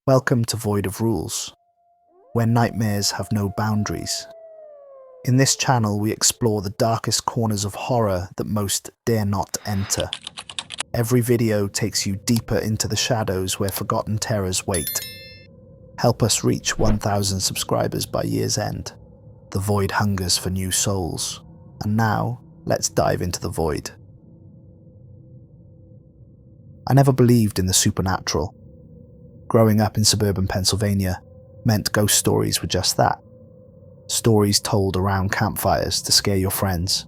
Welcome to Void of Rules, where nightmares have no boundaries. In this channel, we explore the darkest corners of horror that most dare not enter. Every video takes you deeper into the shadows where forgotten terrors wait. Help us reach 1,000 subscribers by year's end. The void hungers for new souls. And now, let's dive into the void. I never believed in the supernatural. Growing up in suburban Pennsylvania meant ghost stories were just that. Stories told around campfires to scare your friends.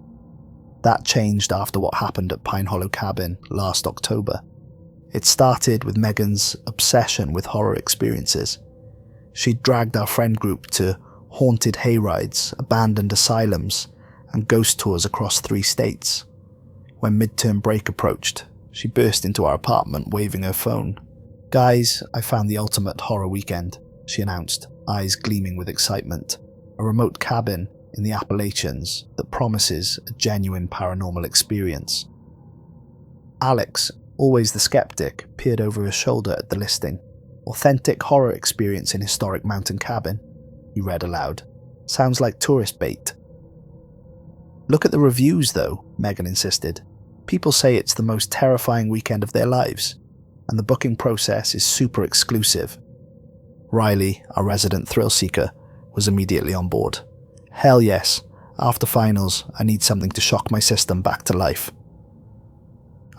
That changed after what happened at Pine Hollow Cabin last October. It started with Megan's obsession with horror experiences. She'd dragged our friend group to haunted hayrides, abandoned asylums, and ghost tours across 3 states. When midterm break approached, she burst into our apartment waving her phone. "Guys, I found the ultimate horror weekend," she announced, eyes gleaming with excitement. A remote cabin in the Appalachians that promises a genuine paranormal experience. Alex, always the skeptic, peered over her shoulder at the listing. "Authentic horror experience in historic mountain cabin," he read aloud. "Sounds like tourist bait." "Look at the reviews though," Megan insisted. "People say it's the most terrifying weekend of their lives. And the booking process is super exclusive." Riley, our resident thrill seeker, was immediately on board. "Hell yes, after finals, I need something to shock my system back to life."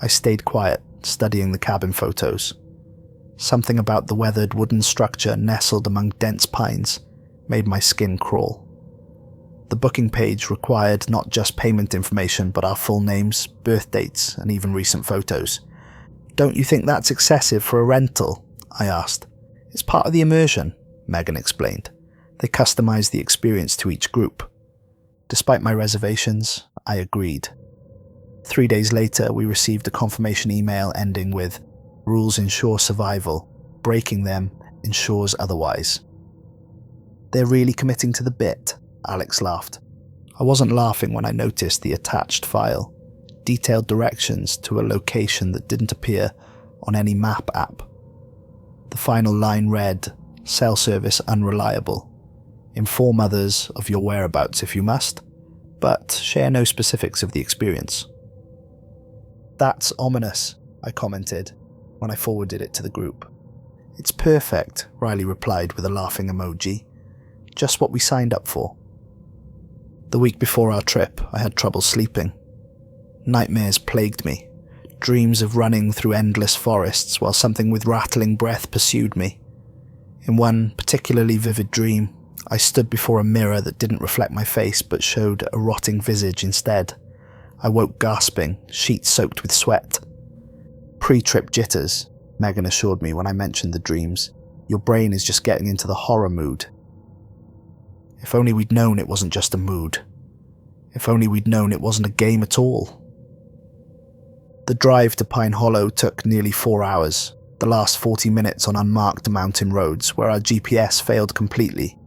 I stayed quiet, studying the cabin photos. Something about the weathered wooden structure nestled among dense pines made my skin crawl. The booking page required not just payment information, but our full names, birth dates, and even recent photos. "Don't you think that's excessive for a rental?" I asked. "It's part of the immersion," Megan explained. "They customize the experience to each group." Despite my reservations, I agreed. 3 days later, we received a confirmation email ending with, "Rules ensure survival. Breaking them ensures otherwise." "They're really committing to the bit," Alex laughed. I wasn't laughing when I noticed the attached file. Detailed directions to a location that didn't appear on any map app. The final line read, "Cell service unreliable. Inform others of your whereabouts if you must, but share no specifics of the experience." "That's ominous," I commented when I forwarded it to the group. "It's perfect," Riley replied with a laughing emoji. "Just what we signed up for." The week before our trip, I had trouble sleeping. Nightmares plagued me, dreams of running through endless forests while something with rattling breath pursued me. In one particularly vivid dream, I stood before a mirror that didn't reflect my face but showed a rotting visage instead. I woke gasping, sheets soaked with sweat. "Pre-trip jitters," Megan assured me when I mentioned the dreams. "Your brain is just getting into the horror mood." If only we'd known it wasn't just a mood. If only we'd known it wasn't a game at all. The drive to Pine Hollow took nearly 4 hours, the last 40 minutes on unmarked mountain roads where our GPS failed completely.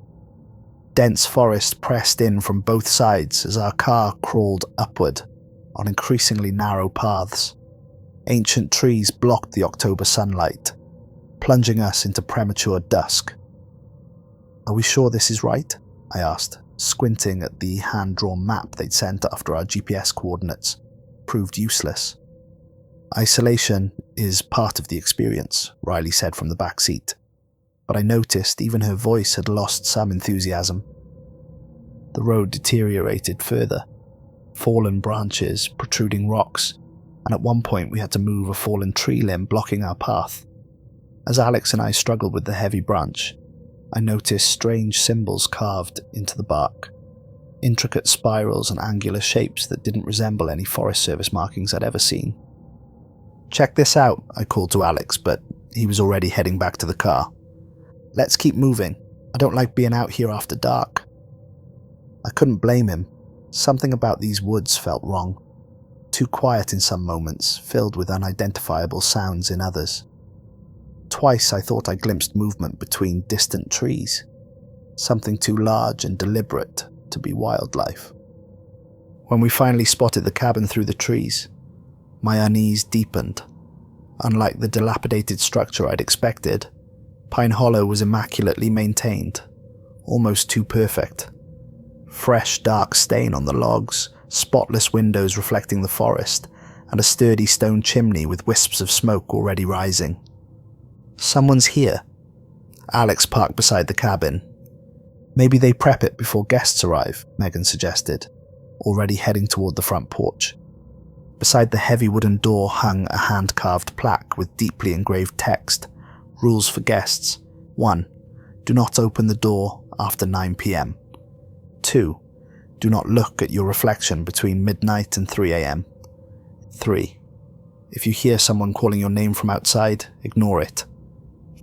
Dense forest pressed in from both sides as our car crawled upward on increasingly narrow paths. Ancient trees blocked the October sunlight, plunging us into premature dusk. "Are we sure this is right?" I asked, squinting at the hand-drawn map they'd sent after our GPS coordinates proved useless. "Isolation is part of the experience," Riley said from the back seat, but I noticed even her voice had lost some enthusiasm. The road deteriorated further, fallen branches, protruding rocks, and at one point we had to move a fallen tree limb blocking our path. As Alex and I struggled with the heavy branch, I noticed strange symbols carved into the bark, intricate spirals and angular shapes that didn't resemble any Forest Service markings I'd ever seen. "Check this out," I called to Alex, but he was already heading back to the car. "Let's keep moving. I don't like being out here after dark." I couldn't blame him. Something about these woods felt wrong. Too quiet in some moments, filled with unidentifiable sounds in others. Twice I thought I glimpsed movement between distant trees. Something too large and deliberate to be wildlife. When we finally spotted the cabin through the trees, my unease deepened. Unlike the dilapidated structure I'd expected, Pine Hollow was immaculately maintained, almost too perfect. Fresh, dark stain on the logs, spotless windows reflecting the forest, and a sturdy stone chimney with wisps of smoke already rising. Someone's here. Alex parked beside the cabin. Maybe they prep it before guests arrive, Megan suggested, already heading toward the front porch. Beside the heavy wooden door hung a hand-carved plaque with deeply engraved text. Rules for guests. 1. Do not open the door after 9 p.m. 2. Do not look at your reflection between midnight and 3 a.m. 3. If you hear someone calling your name from outside, ignore it.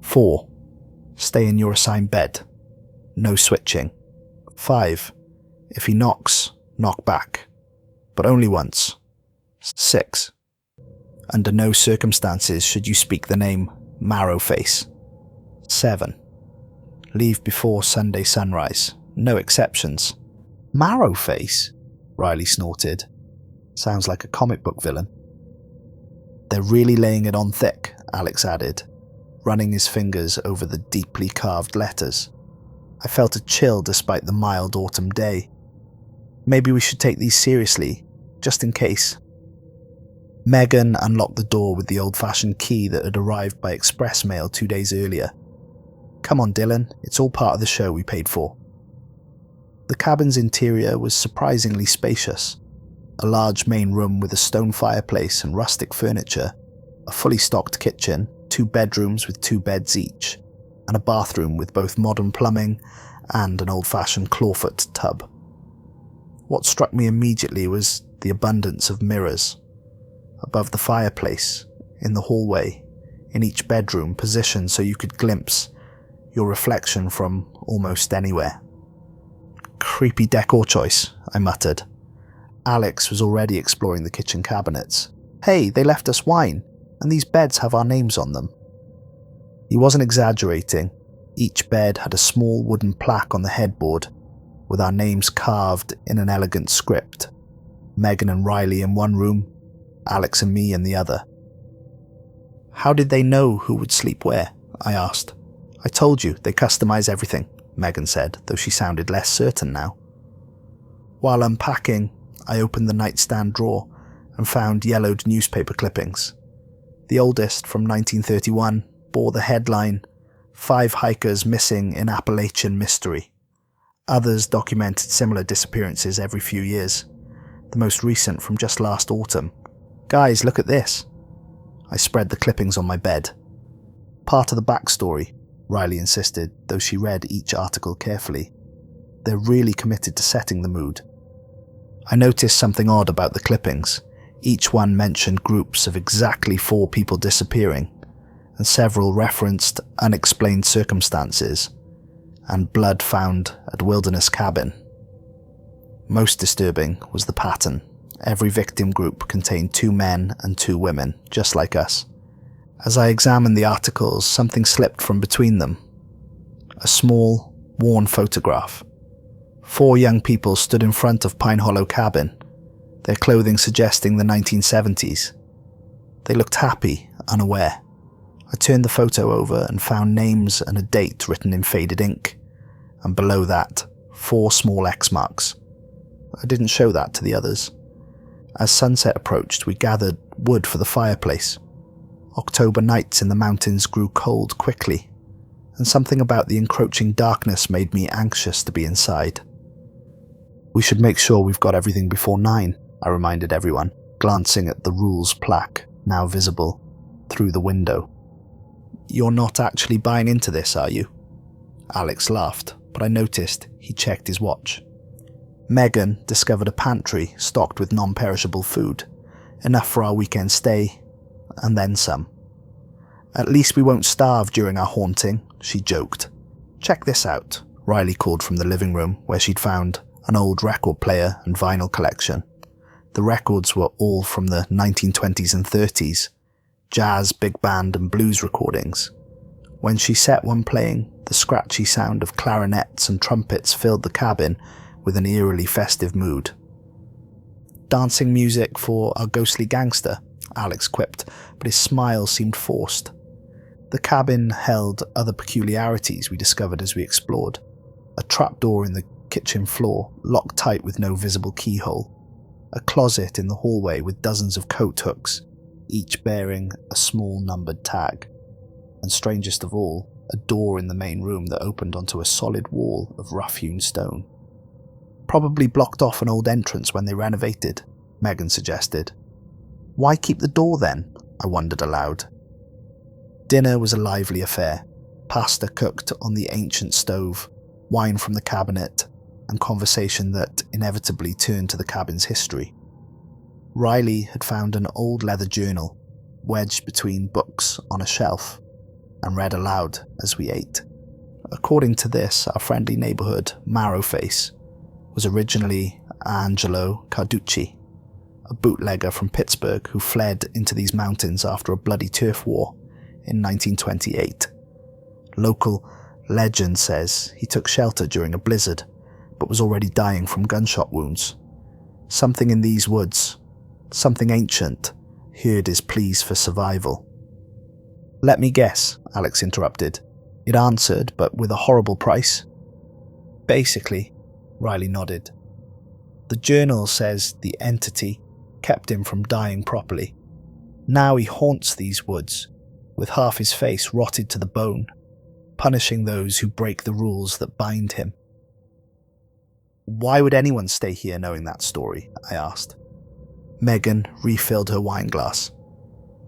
4. Stay in your assigned bed. No switching. 5. If he knocks, knock back. But only once. 6. Under no circumstances should you speak the name Marrowface. 7. Leave before Sunday sunrise. No exceptions. Marrowface? Riley snorted. Sounds like a comic book villain. They're really laying it on thick, Alex added, running his fingers over the deeply carved letters. I felt a chill despite the mild autumn day. Maybe we should take these seriously, just in case. Megan unlocked the door with the old-fashioned key that had arrived by express mail 2 days earlier. Come on, Dylan, it's all part of the show we paid for. The cabin's interior was surprisingly spacious. A large main room with a stone fireplace and rustic furniture, a fully stocked kitchen, 2 bedrooms with 2 beds each, and a bathroom with both modern plumbing and an old-fashioned clawfoot tub. What struck me immediately was the abundance of mirrors. Above the fireplace, in the hallway, in each bedroom positioned so you could glimpse your reflection from almost anywhere. Creepy decor choice, I muttered. Alex was already exploring the kitchen cabinets. Hey, they left us wine, and these beds have our names on them. He wasn't exaggerating. Each bed had a small wooden plaque on the headboard, with our names carved in an elegant script. Megan and Riley in one room, Alex and me in the other. How did they know who would sleep where? I asked. I told you, they customize everything, Megan said, though she sounded less certain now. While unpacking, I opened the nightstand drawer and found yellowed newspaper clippings. The oldest, from 1931, bore the headline, 5 hikers missing in Appalachian mystery. Others documented similar disappearances every few years, the most recent from just last autumn. Guys, look at this. I spread the clippings on my bed. Part of the backstory, Riley insisted, though she read each article carefully. They're really committed to setting the mood. I noticed something odd about the clippings. Each one mentioned groups of exactly 4 people disappearing, and several referenced unexplained circumstances and blood found at Wilderness Cabin. Most disturbing was the pattern. Every victim group contained 2 men and 2 women, just like us. As I examined the articles, something slipped from between them. A small, worn photograph. 4 young people stood in front of Pine Hollow Cabin, their clothing suggesting the 1970s. They looked happy, unaware. I turned the photo over and found names and a date written in faded ink, and below that, 4 small X marks. I didn't show that to the others. As sunset approached, we gathered wood for the fireplace. October nights in the mountains grew cold quickly, and something about the encroaching darkness made me anxious to be inside. We should make sure we've got everything before 9, I reminded everyone, glancing at the rules plaque, now visible, through the window. You're not actually buying into this, are you? Alex laughed, but I noticed he checked his watch. Megan discovered a pantry stocked with non-perishable food, enough for our weekend stay, and then some. At least we won't starve during our haunting, she joked. Check this out, Riley called from the living room where she'd found an old record player and vinyl collection. The records were all from the 1920s and 30s, jazz, big band and blues recordings. When she set one playing, the scratchy sound of clarinets and trumpets filled the cabin with an eerily festive mood. Dancing music for our ghostly gangster, Alex quipped, but his smile seemed forced. The cabin held other peculiarities we discovered as we explored. A trapdoor in the kitchen floor, locked tight with no visible keyhole. A closet in the hallway with dozens of coat hooks, each bearing a small numbered tag. And strangest of all, a door in the main room that opened onto a solid wall of rough-hewn stone. Probably blocked off an old entrance when they renovated, Megan suggested. Why keep the door then? I wondered aloud. Dinner was a lively affair. Pasta cooked on the ancient stove, wine from the cabinet, and conversation that inevitably turned to the cabin's history. Riley had found an old leather journal, wedged between books on a shelf, and read aloud as we ate. According to this, our friendly neighborhood, Marrowface, was originally Angelo Carducci, a bootlegger from Pittsburgh who fled into these mountains after a bloody turf war in 1928. Local legend says he took shelter during a blizzard, but was already dying from gunshot wounds. Something in these woods, something ancient, heard his pleas for survival. Let me guess, Alex interrupted. It answered, but with a horrible price. Basically, Riley nodded. The journal says the entity kept him from dying properly. Now he haunts these woods, with half his face rotted to the bone, punishing those who break the rules that bind him. Why would anyone stay here knowing that story? I asked. Megan refilled her wine glass.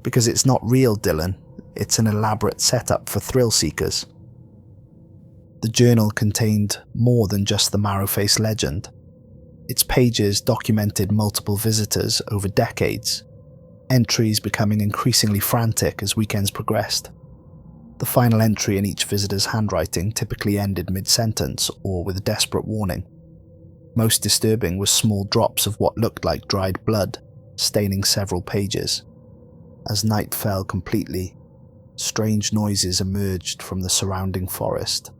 Because it's not real, Dylan. It's an elaborate setup for thrill seekers. The journal contained more than just the Marrowface legend. Its pages documented multiple visitors over decades, entries becoming increasingly frantic as weekends progressed. The final entry in each visitor's handwriting typically ended mid-sentence or with a desperate warning. Most disturbing was small drops of what looked like dried blood, staining several pages. As night fell completely, strange noises emerged from the surrounding forest.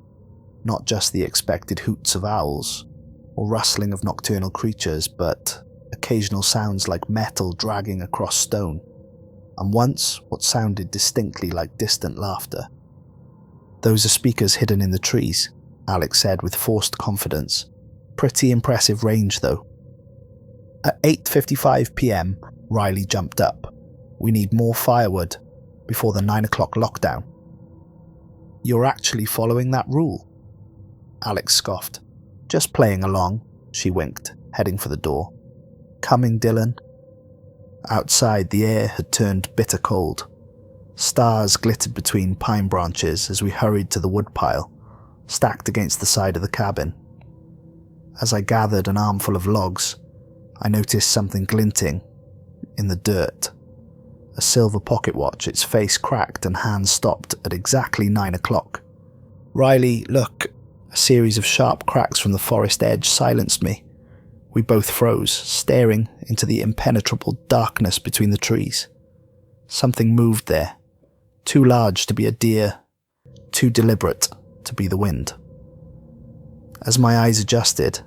Not just the expected hoots of owls, or rustling of nocturnal creatures, but occasional sounds like metal dragging across stone, and once what sounded distinctly like distant laughter. Those are speakers hidden in the trees, Alex said with forced confidence. Pretty impressive range though. At 8:55 p.m, Riley jumped up. We need more firewood before the 9 o'clock lockdown. You're actually following that rule? Alex scoffed. Just playing along, she winked, heading for the door. Coming, Dylan? Outside, the air had turned bitter cold. Stars glittered between pine branches as we hurried to the woodpile, stacked against the side of the cabin. As I gathered an armful of logs, I noticed something glinting in the dirt. A silver pocket watch, its face cracked and hands stopped at exactly 9 o'clock. Riley, look. A series of sharp cracks from the forest edge silenced me. We both froze, staring into the impenetrable darkness between the trees. Something moved there, too large to be a deer, too deliberate to be the wind. As my eyes adjusted,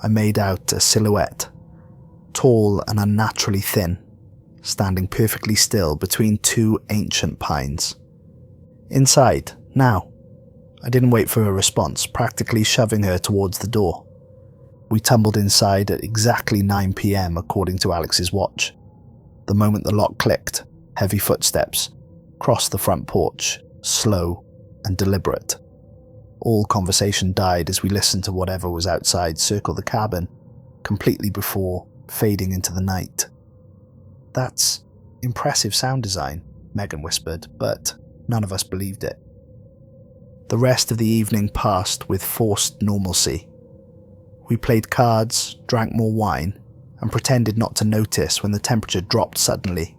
I made out a silhouette, tall and unnaturally thin, standing perfectly still between two ancient pines. Inside, now. I didn't wait for a response, practically shoving her towards the door. We tumbled inside at exactly 9 p.m. according to Alex's watch. The moment the lock clicked, heavy footsteps crossed the front porch, slow and deliberate. All conversation died as we listened to whatever was outside circle the cabin, completely before fading into the night. That's impressive sound design, Megan whispered, but none of us believed it. The rest of the evening passed with forced normalcy. We played cards, drank more wine, and pretended not to notice when the temperature dropped suddenly,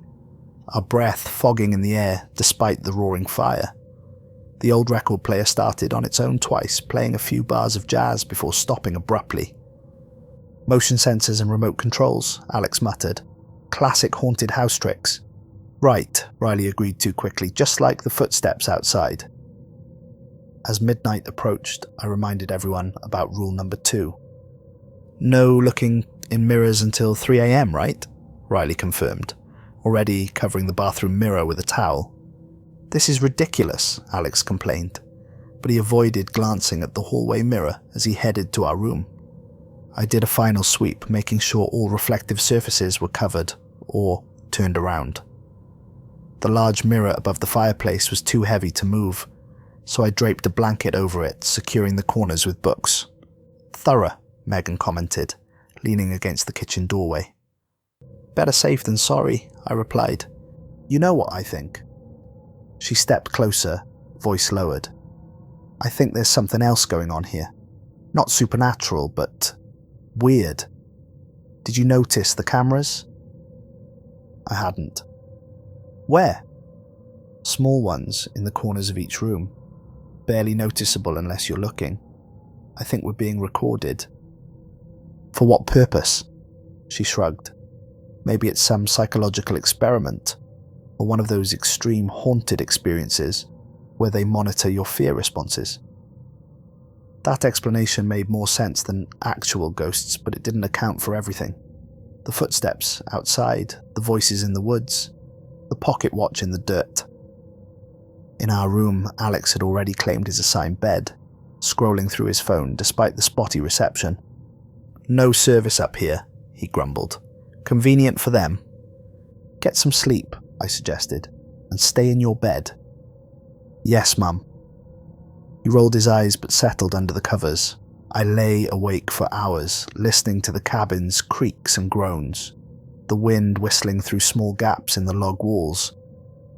our breath fogging in the air despite the roaring fire. The old record player started on its own twice, playing a few bars of jazz before stopping abruptly. Motion sensors and remote controls, Alex muttered. Classic haunted house tricks. Right, Riley agreed too quickly, just like the footsteps outside. As midnight approached, I reminded everyone about rule number 2. No looking in mirrors until 3 a.m, right? Riley confirmed, already covering the bathroom mirror with a towel. "This is ridiculous," Alex complained, but he avoided glancing at the hallway mirror as he headed to our room. I did a final sweep, making sure all reflective surfaces were covered or turned around. The large mirror above the fireplace was too heavy to move, so I draped a blanket over it, securing the corners with books. "Thorough," Megan commented, leaning against the kitchen doorway. "Better safe than sorry," I replied. "You know what I think." She stepped closer, voice lowered. "I think there's something else going on here. Not supernatural, but weird. Did you notice the cameras?" I hadn't. "Where?" "Small ones in the corners of each room. Barely noticeable unless you're looking. I think we're being recorded." "For what purpose?" She shrugged. "Maybe it's some psychological experiment, or one of those extreme haunted experiences where they monitor your fear responses." That explanation made more sense than actual ghosts, but it didn't account for everything. The footsteps outside, the voices in the woods, the pocket watch in the dirt. In our room, Alex had already claimed his assigned bed, scrolling through his phone despite the spotty reception. "No service up here," he grumbled. "Convenient for them." "Get some sleep," I suggested, "and stay in your bed." "Yes, Mum." He rolled his eyes but settled under the covers. I lay awake for hours, listening to the cabin's creaks and groans, the wind whistling through small gaps in the log walls,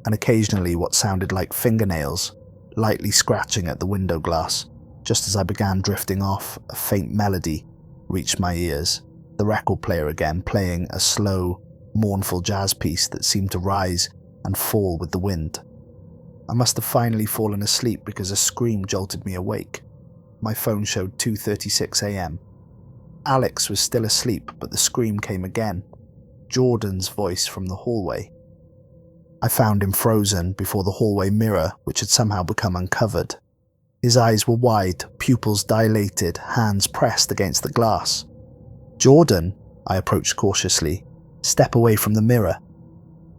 and occasionally what sounded like fingernails lightly scratching at the window glass. Just as I began drifting off, a faint melody reached my ears, the record player again playing a slow, mournful jazz piece that seemed to rise and fall with the wind. I must have finally fallen asleep because a scream jolted me awake. My phone showed 2:36 a.m. Alex was still asleep, but the scream came again, Jordan's voice from the hallway. I found him frozen before the hallway mirror, which had somehow become uncovered. His eyes were wide, pupils dilated, hands pressed against the glass. "Jordan," I approached cautiously. "Step away from the mirror."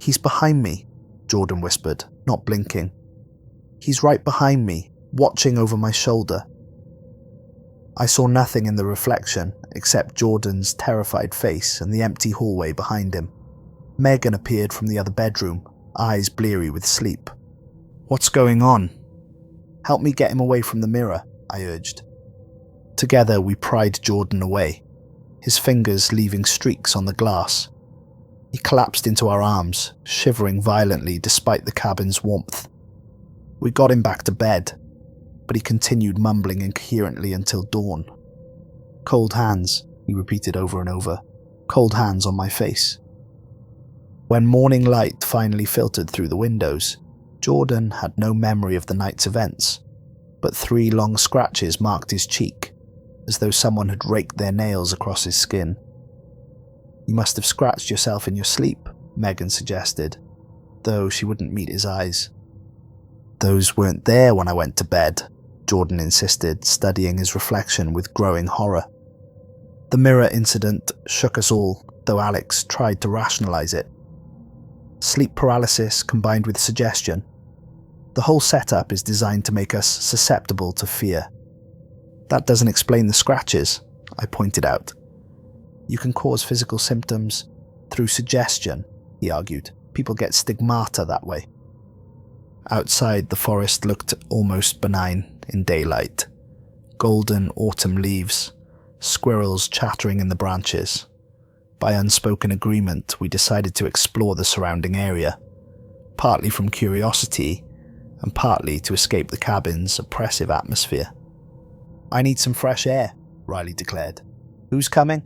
"He's behind me," Jordan whispered, not blinking. "He's right behind me, watching over my shoulder." I saw nothing in the reflection except Jordan's terrified face and the empty hallway behind him. Megan appeared from the other bedroom, eyes bleary with sleep. "What's going on?" "Help me get him away from the mirror," I urged. Together we pried Jordan away, his fingers leaving streaks on the glass. He collapsed into our arms, shivering violently despite the cabin's warmth. We got him back to bed, but he continued mumbling incoherently until dawn. "Cold hands," he repeated over and over. "Cold hands on my face." When morning light finally filtered through the windows, Jordan had no memory of the night's events, but 3 long scratches marked his cheek, as though someone had raked their nails across his skin. "You must have scratched yourself in your sleep," Megan suggested, though she wouldn't meet his eyes. "Those weren't there when I went to bed," Jordan insisted, studying his reflection with growing horror. The mirror incident shook us all, though Alex tried to rationalize it. Sleep paralysis combined with suggestion. The whole setup is designed to make us susceptible to fear. "That doesn't explain the scratches," I pointed out. "You can cause physical symptoms through suggestion," he argued. "People get stigmata that way." Outside, the forest looked almost benign in daylight. Golden autumn leaves, squirrels chattering in the branches. By unspoken agreement, we decided to explore the surrounding area, partly from curiosity and partly to escape the cabin's oppressive atmosphere. "I need some fresh air," Riley declared. "Who's coming?"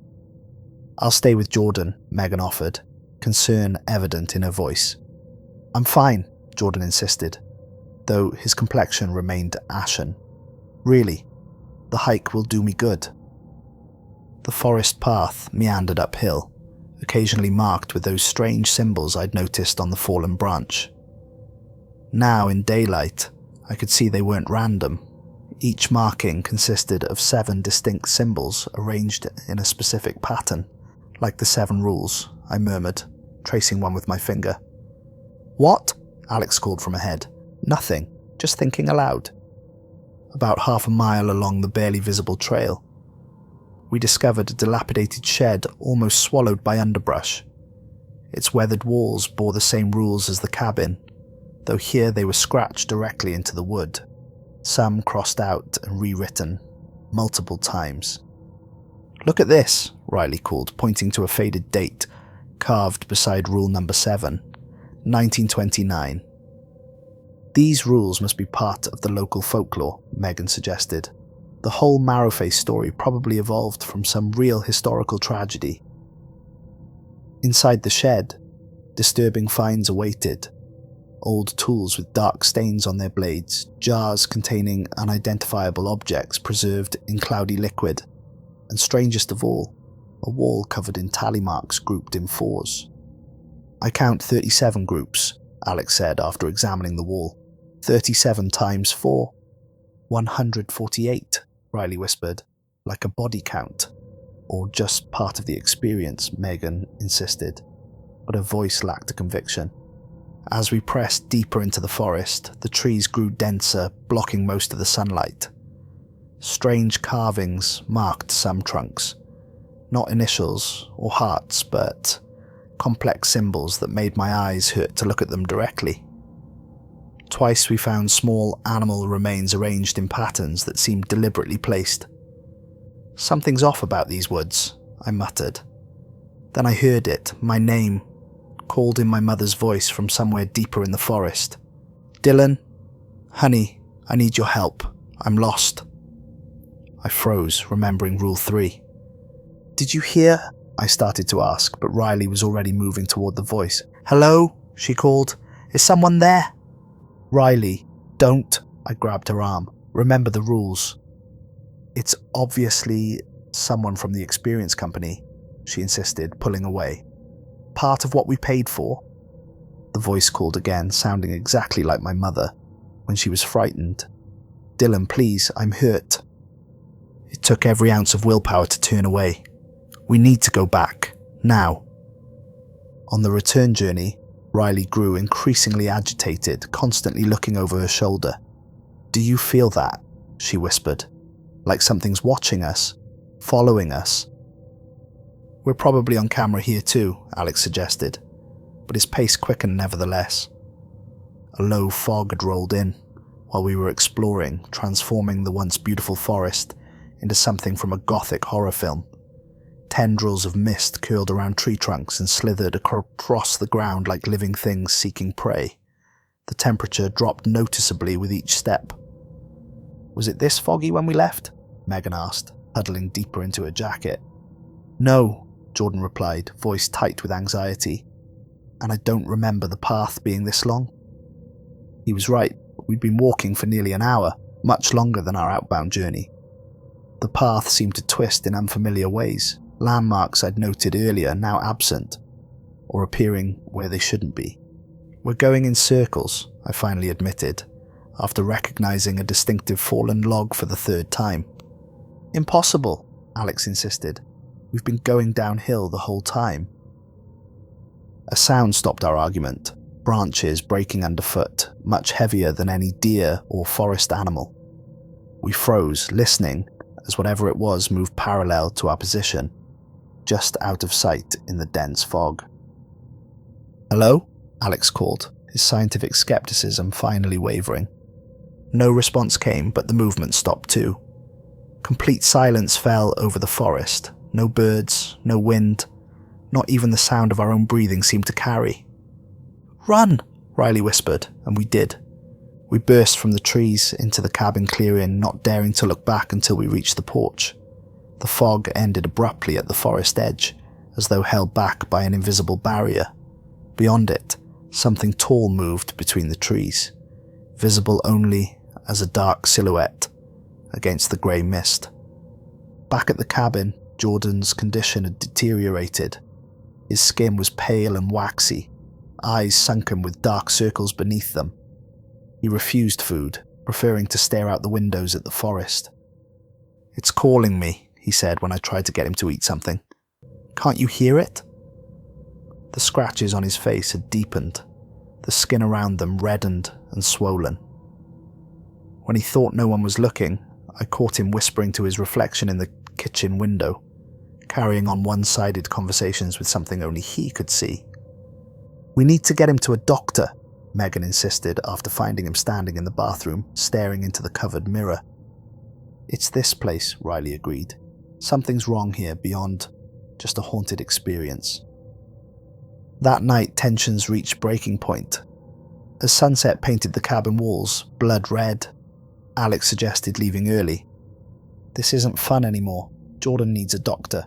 "I'll stay with Jordan," Megan offered, concern evident in her voice. "I'm fine," Jordan insisted, though his complexion remained ashen. "Really, the hike will do me good." The forest path meandered uphill, occasionally marked with those strange symbols I'd noticed on the fallen branch. Now, in daylight, I could see they weren't random. Each marking consisted of 7 distinct symbols arranged in a specific pattern, like the 7 rules, I murmured, tracing one with my finger. "What?" Alex called from ahead. Nothing, just thinking aloud. About half a mile along the barely visible trail, we discovered a dilapidated shed almost swallowed by underbrush. Its weathered walls bore the same rules as the cabin, though here they were scratched directly into the wood, some crossed out and rewritten multiple times. "Look at this," Riley called, pointing to a faded date carved beside rule number 7, 1929. "These rules must be part of the local folklore," Megan suggested. "The whole Marrowface story probably evolved from some real historical tragedy." Inside the shed, disturbing finds awaited. Old tools with dark stains on their blades, jars containing unidentifiable objects preserved in cloudy liquid, and strangest of all, a wall covered in tally marks grouped in 4s. "I count 37 groups," Alex said after examining the wall. 37 times 4. 148, Riley whispered, "like a body count." "Or just part of the experience," Megan insisted, but her voice lacked a conviction. As we pressed deeper into the forest, the trees grew denser, blocking most of the sunlight. Strange carvings marked some trunks. Not initials or hearts, but complex symbols that made my eyes hurt to look at them directly. Twice we found small animal remains arranged in patterns that seemed deliberately placed. "Something's off about these woods," I muttered. Then I heard it, my name, called in my mother's voice from somewhere deeper in the forest. "Dylan? Honey, I need your help. I'm lost." I froze, remembering Rule 3. "Did you hear?" I started to ask, but Riley was already moving toward the voice. "Hello?" she called. "Is someone there?" "Riley, don't," I grabbed her arm. "Remember the rules." "It's obviously someone from the experience company," she insisted, pulling away. "Part of what we paid for." The voice called again, sounding exactly like my mother when she was frightened. "Dylan, please, I'm hurt." It took every ounce of willpower to turn away. "We need to go back, now." On the return journey, Riley grew increasingly agitated, constantly looking over her shoulder. "Do you feel that?" she whispered. "Like something's watching us, following us." "We're probably on camera here too," Alex suggested, but his pace quickened nevertheless. A low fog had rolled in while we were exploring, transforming the once beautiful forest into something from a gothic horror film. Tendrils of mist curled around tree trunks and slithered across the ground like living things seeking prey. The temperature dropped noticeably with each step. "Was it this foggy when we left?" Megan asked, huddling deeper into her jacket. "No," Jordan replied, voice tight with anxiety. "And I don't remember the path being this long." He was right. We'd been walking for nearly an hour, much longer than our outbound journey. The path seemed to twist in unfamiliar ways, landmarks I'd noted earlier now absent, or appearing where they shouldn't be. "We're going in circles," I finally admitted, after recognizing a distinctive fallen log for the 3rd time. "Impossible," Alex insisted. "We've been going downhill the whole time." A sound stopped our argument, branches breaking underfoot, much heavier than any deer or forest animal. We froze, listening, as whatever it was moved parallel to our position, just out of sight in the dense fog. "Hello?" Alex called, his scientific skepticism finally wavering. No response came, but the movement stopped too. Complete silence fell over the forest. No birds, no wind, not even the sound of our own breathing seemed to carry. "Run!" Riley whispered, and we did. We burst from the trees into the cabin clearing, not daring to look back until we reached the porch. The fog ended abruptly at the forest edge, as though held back by an invisible barrier. Beyond it, something tall moved between the trees, visible only as a dark silhouette against the grey mist. Back at the cabin, Jordan's condition had deteriorated. His skin was pale and waxy, eyes sunken with dark circles beneath them. He refused food, preferring to stare out the windows at the forest. "It's calling me," he said when I tried to get him to eat something. "Can't you hear it?" The scratches on his face had deepened. the skin around them reddened and swollen. When he thought no one was looking, I caught him whispering to his reflection in the kitchen window, carrying on one-sided conversations with something only he could see. "We need to get him to a doctor," Megan insisted after finding him standing in the bathroom, staring into the covered mirror. "It's this place," Riley agreed. "Something's wrong here beyond just a haunted experience." That night, tensions reached breaking point. As sunset painted the cabin walls blood red, Alex suggested leaving early. "This isn't fun anymore. Jordan needs a doctor."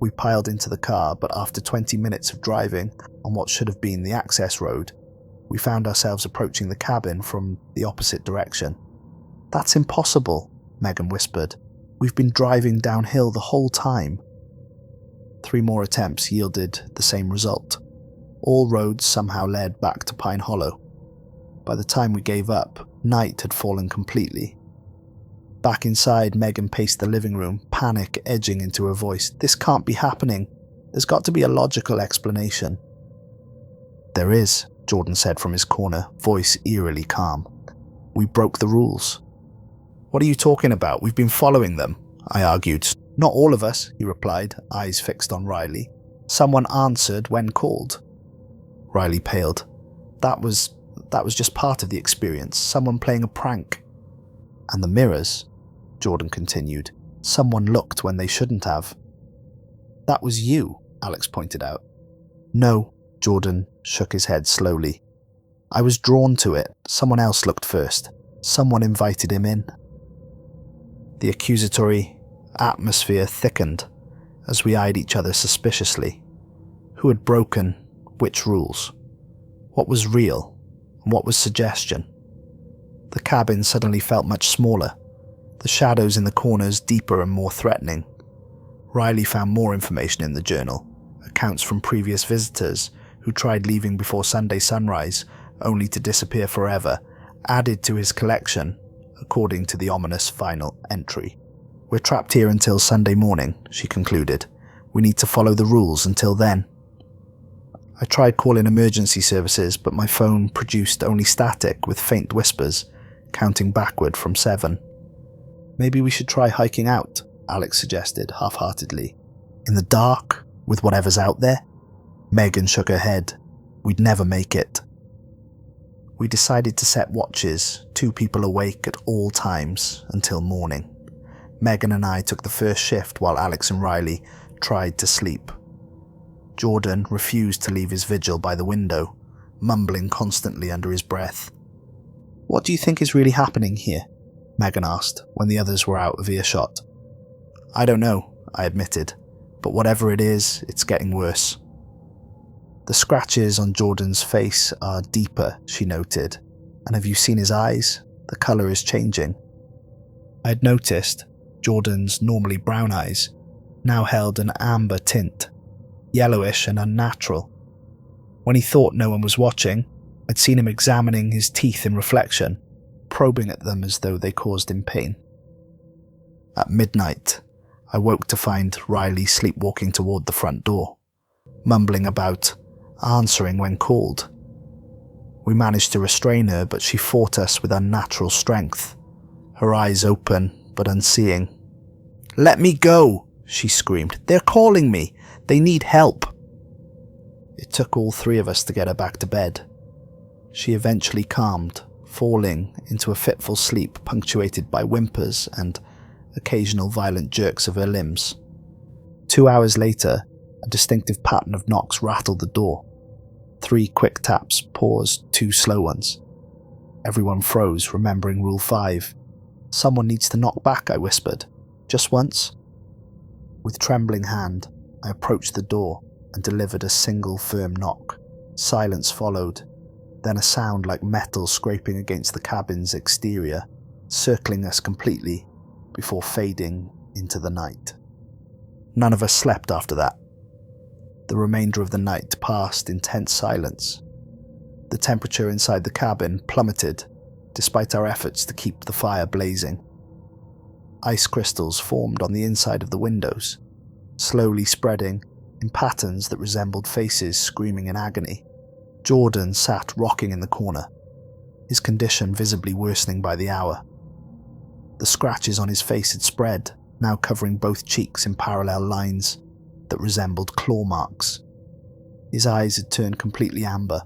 We piled into the car, but after 20 minutes of driving on what should have been the access road, we found ourselves approaching the cabin from the opposite direction. "That's impossible," Megan whispered. "We've been driving downhill the whole time." 3 more attempts yielded the same result. All roads somehow led back to Pine Hollow. By the time we gave up, night had fallen completely. Back inside, Megan paced the living room, panic edging into her voice. "This can't be happening. There's got to be a logical explanation." "There is," Jordan said from his corner, voice eerily calm. "We broke the rules." "What are you talking about? We've been following them," I argued. "Not all of us," he replied, eyes fixed on Riley. "Someone answered when called." Riley paled. That was just part of the experience. Someone playing a prank." "And the mirrors," Jordan continued. "Someone looked when they shouldn't have." "That was you," Alex pointed out. "No," Jordan shook his head slowly. "I was drawn to it. Someone else looked first. Someone invited him in." The accusatory atmosphere thickened as we eyed each other suspiciously. Who had broken which rules? What was real and what was suggestion? The cabin suddenly felt much smaller, the shadows in the corners deeper and more threatening. Riley found more information in the journal, accounts from previous visitors who tried leaving before Sunday sunrise only to disappear forever, added to his collection, according to the ominous final entry. "We're trapped here until Sunday morning," she concluded. "We need to follow the rules until then." I tried calling emergency services, but my phone produced only static with faint whispers, counting backward from 7. "Maybe we should try hiking out," Alex suggested half-heartedly. "In the dark, with whatever's out there?" Megan shook her head. "We'd never make it." We decided to set watches, 2 people awake at all times, until morning. Megan and I took the first shift while Alex and Riley tried to sleep. Jordan refused to leave his vigil by the window, mumbling constantly under his breath. "What do you think is really happening here?" Megan asked when the others were out of earshot. "I don't know," I admitted, "but whatever it is, it's getting worse." "The scratches on Jordan's face are deeper," she noted. "And have you seen his eyes? The colour is changing." I had noticed Jordan's normally brown eyes now held an amber tint, yellowish and unnatural. When he thought no one was watching, I'd seen him examining his teeth in reflection, probing at them as though they caused him pain. At midnight, I woke to find Riley sleepwalking toward the front door, mumbling about answering when called. We managed to restrain her, but she fought us with unnatural strength, her eyes open but unseeing. "Let me go," she screamed. "They're calling me. They need help." It took all 3 of us to get her back to bed. She eventually calmed, falling into a fitful sleep punctuated by whimpers and occasional violent jerks of her limbs. 2 hours later, a distinctive pattern of knocks rattled the door. 3 quick taps, paused, 2 slow ones. Everyone froze, remembering Rule 5. "Someone needs to knock back," I whispered. "Just once?" With trembling hand, I approached the door and delivered a single firm knock. Silence followed, then a sound like metal scraping against the cabin's exterior, circling us completely before fading into the night. None of us slept after that. The remainder of the night passed in tense silence. The temperature inside the cabin plummeted, despite our efforts to keep the fire blazing. Ice crystals formed on the inside of the windows, slowly spreading in patterns that resembled faces screaming in agony. Jordan sat rocking in the corner, his condition visibly worsening by the hour. The scratches on his face had spread, now covering both cheeks in parallel lines that resembled claw marks. His eyes had turned completely amber,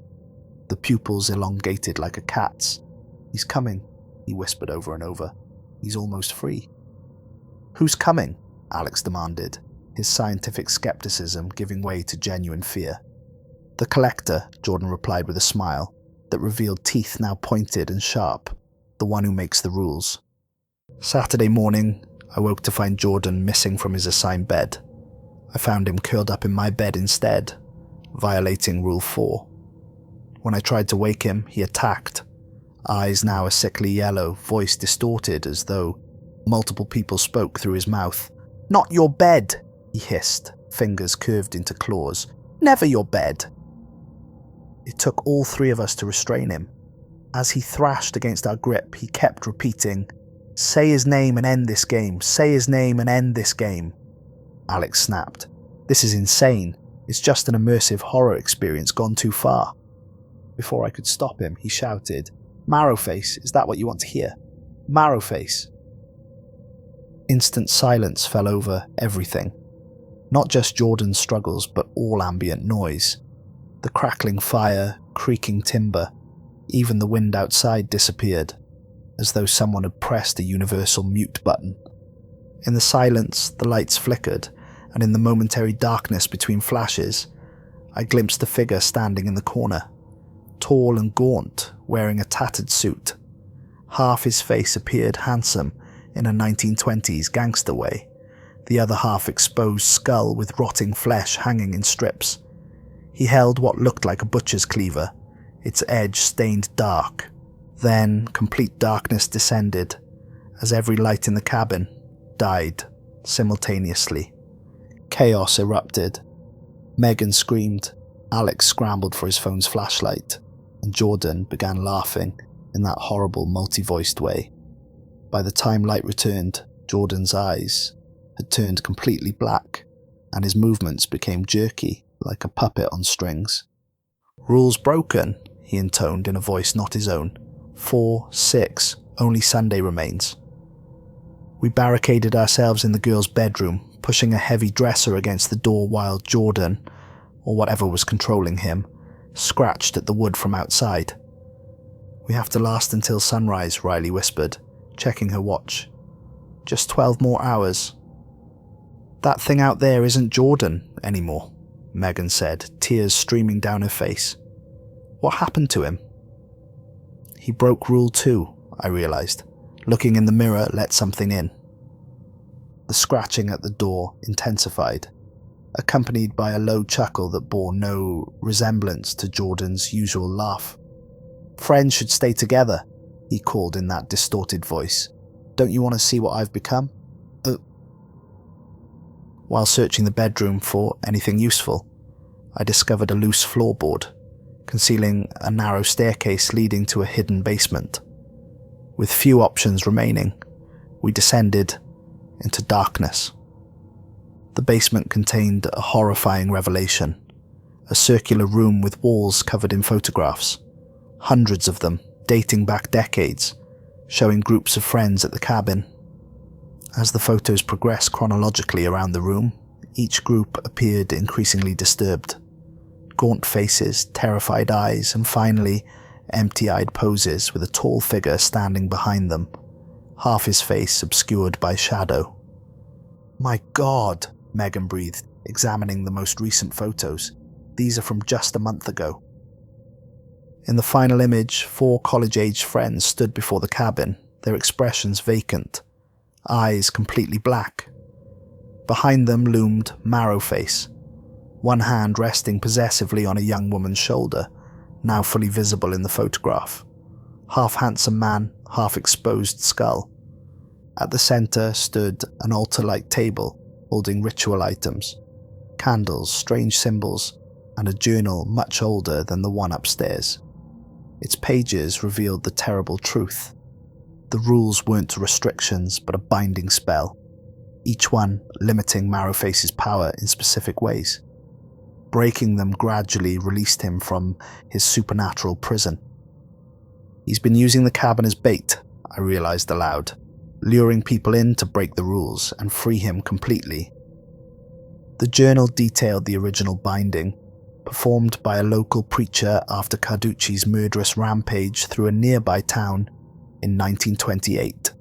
the pupils elongated like a cat's. "He's coming," he whispered over and over. "He's almost free." "Who's coming?" Alex demanded, his scientific skepticism giving way to genuine fear. "The collector," Jordan replied with a smile that revealed teeth now pointed and sharp, "the one who makes the rules." Saturday morning, I woke to find Jordan missing from his assigned bed. I found him curled up in my bed instead, violating Rule 4. When I tried to wake him, he attacked, eyes now a sickly yellow, voice distorted as though multiple people spoke through his mouth. "Not your bed," he hissed, fingers curved into claws. "Never your bed." It took all three of us to restrain him. As he thrashed against our grip, he kept repeating, "Say his name and end this game. Say his name and end this game." Alex snapped. "This is insane. It's just an immersive horror experience gone too far." Before I could stop him, he shouted, "Marrowface, is that what you want to hear? Marrowface." Instant silence fell over everything. Not just Jordan's struggles, but all ambient noise. The crackling fire, creaking timber, even the wind outside disappeared, as though someone had pressed a universal mute button. In the silence, the lights flickered, and in the momentary darkness between flashes, I glimpsed a figure standing in the corner, tall and gaunt, wearing a tattered suit. Half his face appeared handsome in a 1920s gangster way, the other half exposed skull with rotting flesh hanging in strips. He held what looked like a butcher's cleaver, its edge stained dark. Then complete darkness descended, as every light in the cabin died simultaneously. Chaos erupted. Megan screamed, Alex scrambled for his phone's flashlight, and Jordan began laughing in that horrible multi-voiced way. By the time light returned, Jordan's eyes had turned completely black, and his movements became jerky, like a puppet on strings. "Rules broken," he intoned in a voice not his own. 4, 6, only Sunday remains." We barricaded ourselves in the girl's bedroom, pushing a heavy dresser against the door while Jordan, or whatever was controlling him, scratched at the wood from outside. "We have to last until sunrise," Riley whispered, checking her watch. "Just 12 more hours." "That thing out there isn't Jordan anymore," Megan said, tears streaming down her face. "What happened to him?" "He broke Rule 2, I realized. Looking in the mirror let something in." The scratching at the door intensified, accompanied by a low chuckle that bore no resemblance to Jordan's usual laugh. "Friends should stay together," he called in that distorted voice. "Don't you want to see what I've become?" While searching the bedroom for anything useful, I discovered a loose floorboard, concealing a narrow staircase leading to a hidden basement. With few options remaining, we descended into darkness. The basement contained a horrifying revelation, a circular room with walls covered in photographs, hundreds of them dating back decades, showing groups of friends at the cabin. As the photos progressed chronologically around the room, each group appeared increasingly disturbed. Gaunt faces, terrified eyes, and finally, empty-eyed poses with a tall figure standing behind them, half his face obscured by shadow. "My God," Megan breathed, examining the most recent photos. "These are from just a month ago." In the final image, 4 college-aged friends stood before the cabin, their expressions vacant, eyes completely black. Behind them loomed Marrowface, one hand resting possessively on a young woman's shoulder, now fully visible in the photograph. Half handsome man, half exposed skull. At the center stood an altar-like table holding ritual items, candles, strange symbols, and a journal much older than the one upstairs. Its pages revealed the terrible truth. The rules weren't restrictions, but a binding spell, each one limiting Marrowface's power in specific ways. breaking them gradually released him from his supernatural prison. He's been using the cabin as bait, I realized aloud, luring people in to break the rules and free him completely. The journal detailed the original binding, performed by a local preacher after Carducci's murderous rampage through a nearby town in 1928.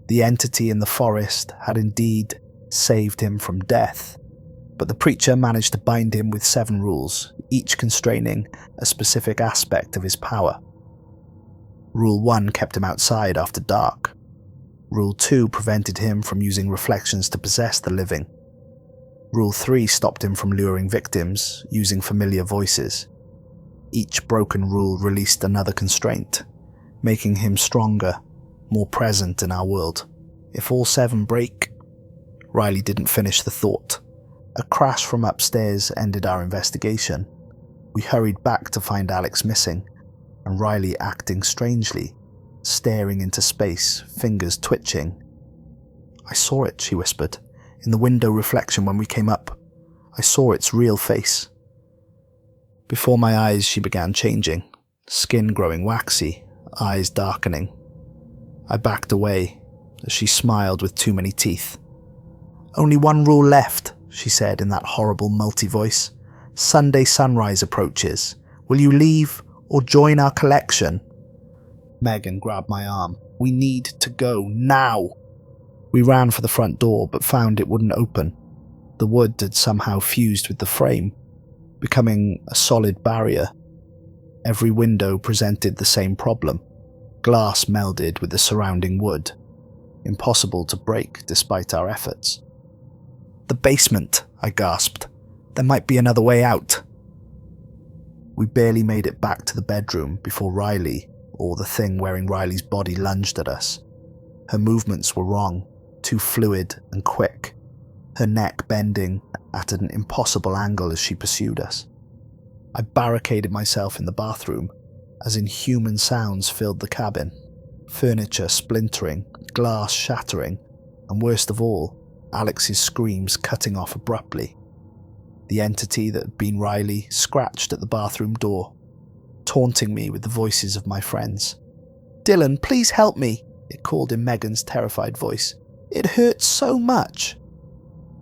The entity in the forest had indeed saved him from death, but the preacher managed to bind him with 7 rules, each constraining a specific aspect of his power. Rule 1 kept him outside after dark. Rule 2 prevented him from using reflections to possess the living. Rule 3 stopped him from luring victims using familiar voices. Each broken rule released another constraint, making him stronger, more present in our world. If all 7 break... Riley didn't finish the thought. A crash from upstairs ended our investigation. We hurried back to find Alex missing, and Riley acting strangely, staring into space, fingers twitching. "I saw it," she whispered. "In the window reflection when we came up. I saw its real face." Before my eyes she began changing, skin growing waxy, eyes darkening. I backed away as she smiled with too many teeth. "Only 1 rule left," she said in that horrible multi-voice. "Sunday sunrise approaches. Will you leave or join our collection?" Megan grabbed my arm. "We need to go now." We ran for the front door but found it wouldn't open. The wood had somehow fused with the frame, becoming a solid barrier. Every window presented the same problem. Glass melded with the surrounding wood. Impossible to break despite our efforts. "The basement," I gasped. "There might be another way out." We barely made it back to the bedroom before Riley, or the thing wearing Riley's body, lunged at us. Her movements were wrong, too fluid and quick, her neck bending at an impossible angle as she pursued us. I barricaded myself in the bathroom as inhuman sounds filled the cabin, furniture splintering, glass shattering, and worst of all, Alex's screams cutting off abruptly. The entity that had been Riley scratched at the bathroom door, taunting me with the voices of my friends. "Dylan, please help me," it called in Megan's terrified voice. "It hurts so much."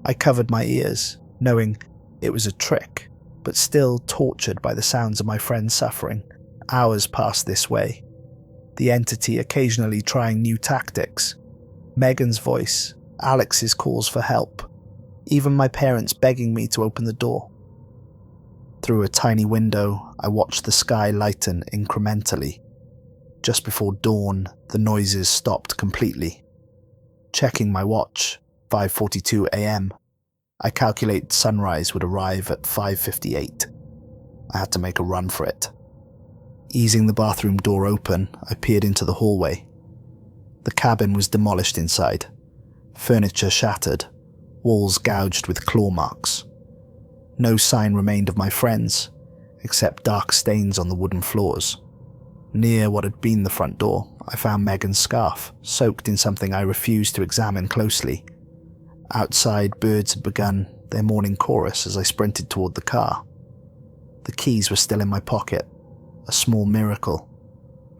I covered my ears, knowing it was a trick, but still tortured by the sounds of my friends suffering. Hours passed this way, the entity occasionally trying new tactics. Megan's voice, Alex's calls for help, even my parents begging me to open the door. Through a tiny window, I watched the sky lighten incrementally. Just before dawn, the noises stopped completely. Checking my watch, 5:42 a.m., I calculate sunrise would arrive at 5:58. I had to make a run for it. Easing the bathroom door open, I peered into the hallway. The cabin was demolished inside, furniture shattered, walls gouged with claw marks. No sign remained of my friends, except dark stains on the wooden floors. Near what had been the front door, I found Megan's scarf, soaked in something I refused to examine closely. Outside, birds had begun their morning chorus as I sprinted toward the car. The keys were still in my pocket, a small miracle.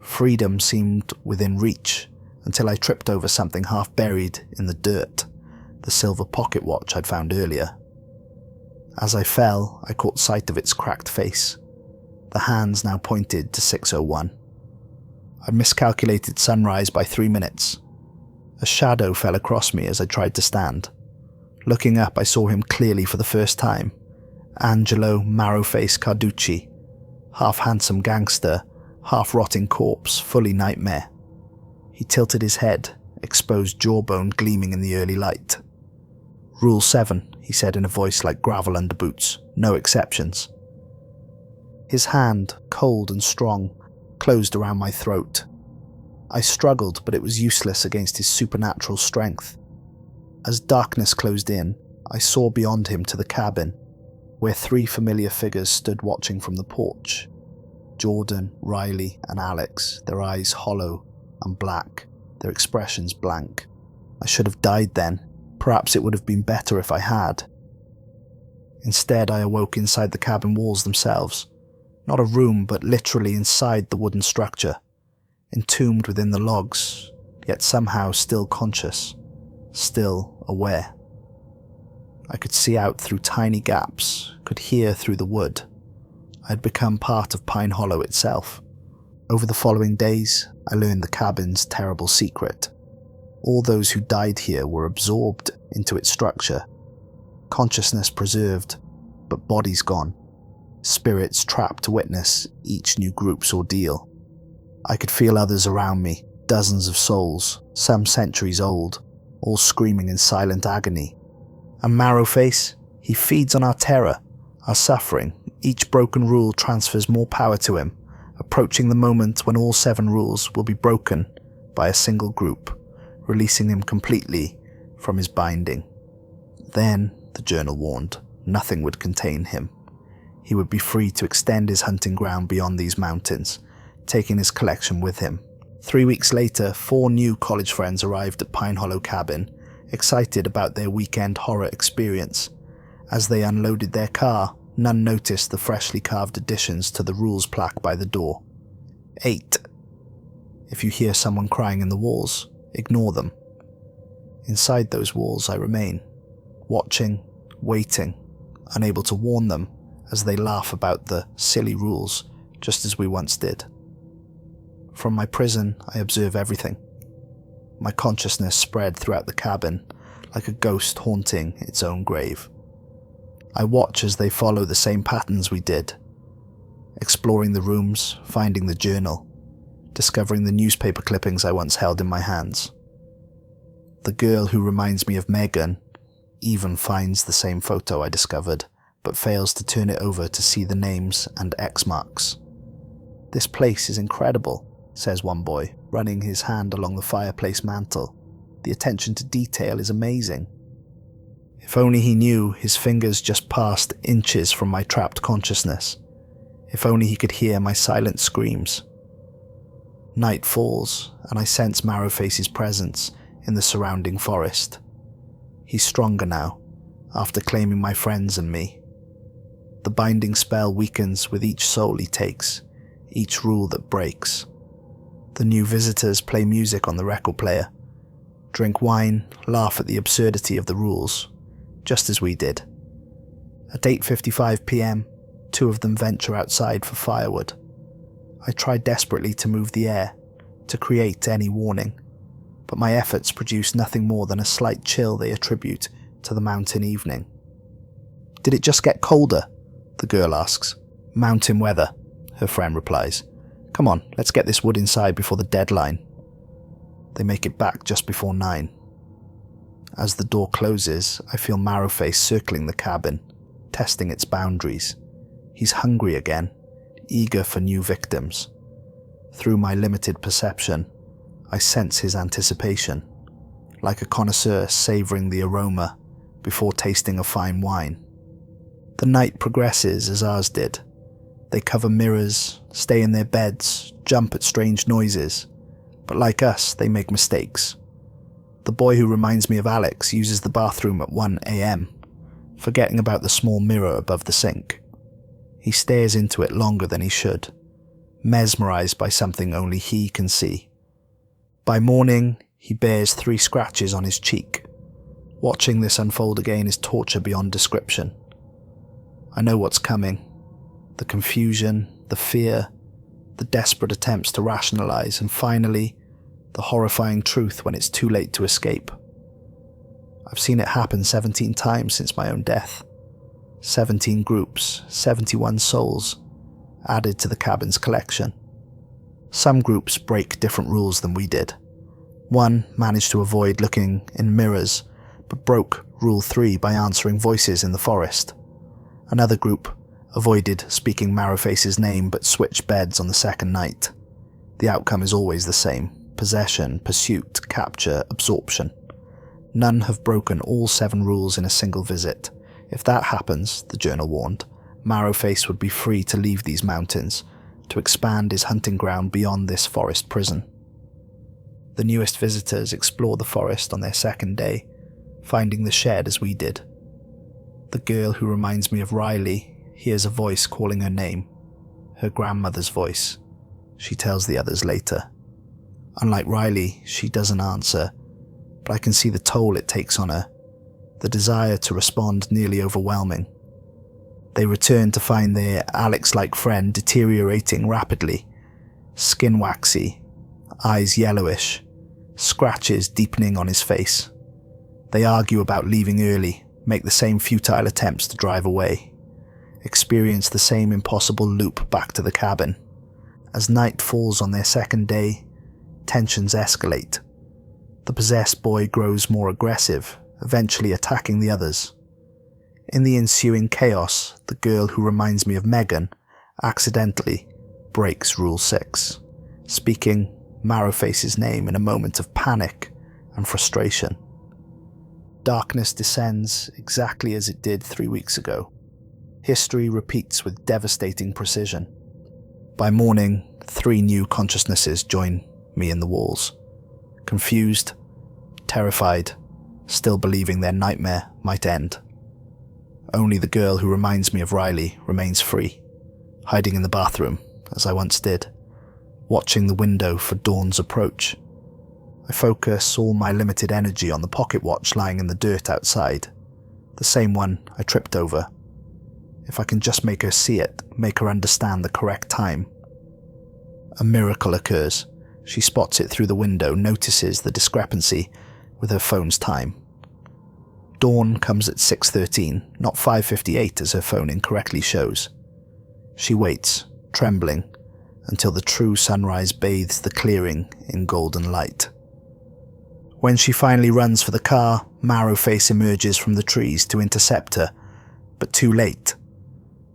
Freedom seemed within reach until I tripped over something half buried in the dirt, the silver pocket watch I'd found earlier. As I fell, I caught sight of its cracked face. The hands now pointed to 6:01. I miscalculated sunrise by 3 minutes. A shadow fell across me as I tried to stand. Looking up, I saw him clearly for the first time. Angelo Marrowface Carducci, half handsome gangster, half rotting corpse, fully nightmare. He tilted his head, exposed jawbone gleaming in the early light. "Rule 7, he said in a voice like gravel under boots. "No exceptions." His hand, cold and strong, closed around my throat. I struggled, but it was useless against his supernatural strength. As darkness closed in, I saw beyond him to the cabin, where 3 familiar figures stood watching from the porch. Jordan, Riley, and Alex, their eyes hollow and black, their expressions blank. I should have died then. Perhaps it would have been better if I had. Instead, I awoke inside the cabin walls themselves. Not a room, but literally inside the wooden structure, entombed within the logs, yet somehow still conscious, still aware. I could see out through tiny gaps, could hear through the wood. I had become part of Pine Hollow itself. Over the following days, I learned the cabin's terrible secret. All those who died here were absorbed into its structure. Consciousness preserved, but bodies gone. Spirits trapped to witness each new group's ordeal. I could feel others around me, dozens of souls, some centuries old, all screaming in silent agony. And Marrowface, he feeds on our terror, our suffering. Each broken rule transfers more power to him, approaching the moment when all 7 rules will be broken by a single group, releasing him completely from his binding. Then, the journal warned, nothing would contain him. He would be free to extend his hunting ground beyond these mountains, taking his collection with him. 3 weeks later, 4 new college friends arrived at Pine Hollow Cabin, excited about their weekend horror experience. As they unloaded their car, none noticed the freshly carved additions to the rules plaque by the door. 8. If you hear someone crying in the walls, ignore them. Inside those walls I remain, watching, waiting, unable to warn them as they laugh about the silly rules, just as we once did. From my prison, I observe everything. My consciousness spread throughout the cabin, like a ghost haunting its own grave. I watch as they follow the same patterns we did, exploring the rooms, finding the journal, discovering the newspaper clippings I once held in my hands. The girl who reminds me of Megan even finds the same photo I discovered, but fails to turn it over to see the names and X marks. "This place is incredible," says one boy, running his hand along the fireplace mantel. "The attention to detail is amazing." If only he knew his fingers just passed inches from my trapped consciousness. If only he could hear my silent screams. Night falls, and I sense Marrowface's presence in the surrounding forest. He's stronger now, after claiming my friends and me. The binding spell weakens with each soul he takes, each rule that breaks. The new visitors play music on the record player, drink wine, laugh at the absurdity of the rules, just as we did. At 8:55 p.m, 2 of them venture outside for firewood. I try desperately to move the air, to create any warning, but my efforts produce nothing more than a slight chill they attribute to the mountain evening. "Did it just get colder?" the girl asks. "Mountain weather," her friend replies. "Come on, let's get this wood inside before the deadline." They make it back just before 9. As the door closes, I feel Marrowface circling the cabin, testing its boundaries. He's hungry again, eager for new victims. Through my limited perception, I sense his anticipation, like a connoisseur savoring the aroma before tasting a fine wine. The night progresses as ours did. They cover mirrors, stay in their beds, jump at strange noises, but like us, they make mistakes. The boy who reminds me of Alex uses the bathroom at 1 a.m, forgetting about the small mirror above the sink. He stares into it longer than he should, mesmerized by something only he can see. By morning, he bears 3 scratches on his cheek. Watching this unfold again is torture beyond description. I know what's coming. The confusion, the fear, the desperate attempts to rationalize, and finally, the horrifying truth when it's too late to escape. I've seen it happen 17 times since my own death. 17 groups, 71 souls, added to the cabin's collection. Some groups break different rules than we did. One managed to avoid looking in mirrors, but broke Rule 3 by answering voices in the forest. Another group avoided speaking Marrowface's name but switched beds on the second night. The outcome is always the same: possession, pursuit, capture, absorption. None have broken all 7 rules in a single visit. If that happens, the journal warned, Marrowface would be free to leave these mountains, to expand his hunting ground beyond this forest prison. The newest visitors explore the forest on their second day, finding the shed as we did. The girl who reminds me of Riley hears a voice calling her name, her grandmother's voice. She tells the others later. Unlike Riley, she doesn't answer, but I can see the toll it takes on her, the desire to respond nearly overwhelming. They return to find their Alex-like friend deteriorating rapidly, skin waxy, eyes yellowish, scratches deepening on his face. They argue about leaving early, make the same futile attempts to drive away, experience the same impossible loop back to the cabin. As night falls on their second day, tensions escalate. The possessed boy grows more aggressive, eventually attacking the others. In the ensuing chaos, the girl who reminds me of Megan accidentally breaks Rule 6, speaking Marrowface's name in a moment of panic and frustration. Darkness descends exactly as it did 3 weeks ago. History repeats with devastating precision. By morning, 3 new consciousnesses join me in the walls. Confused, terrified, still believing their nightmare might end. Only the girl who reminds me of Riley remains free, hiding in the bathroom, as I once did, watching the window for dawn's approach. I focus all my limited energy on the pocket watch lying in the dirt outside, the same one I tripped over. If I can just make her see it, make her understand the correct time. A miracle occurs. She spots it through the window, notices the discrepancy with her phone's time. Dawn comes at 6:13, not 5:58 as her phone incorrectly shows. She waits, trembling, until the true sunrise bathes the clearing in golden light. When she finally runs for the car, Marrowface emerges from the trees to intercept her, but too late.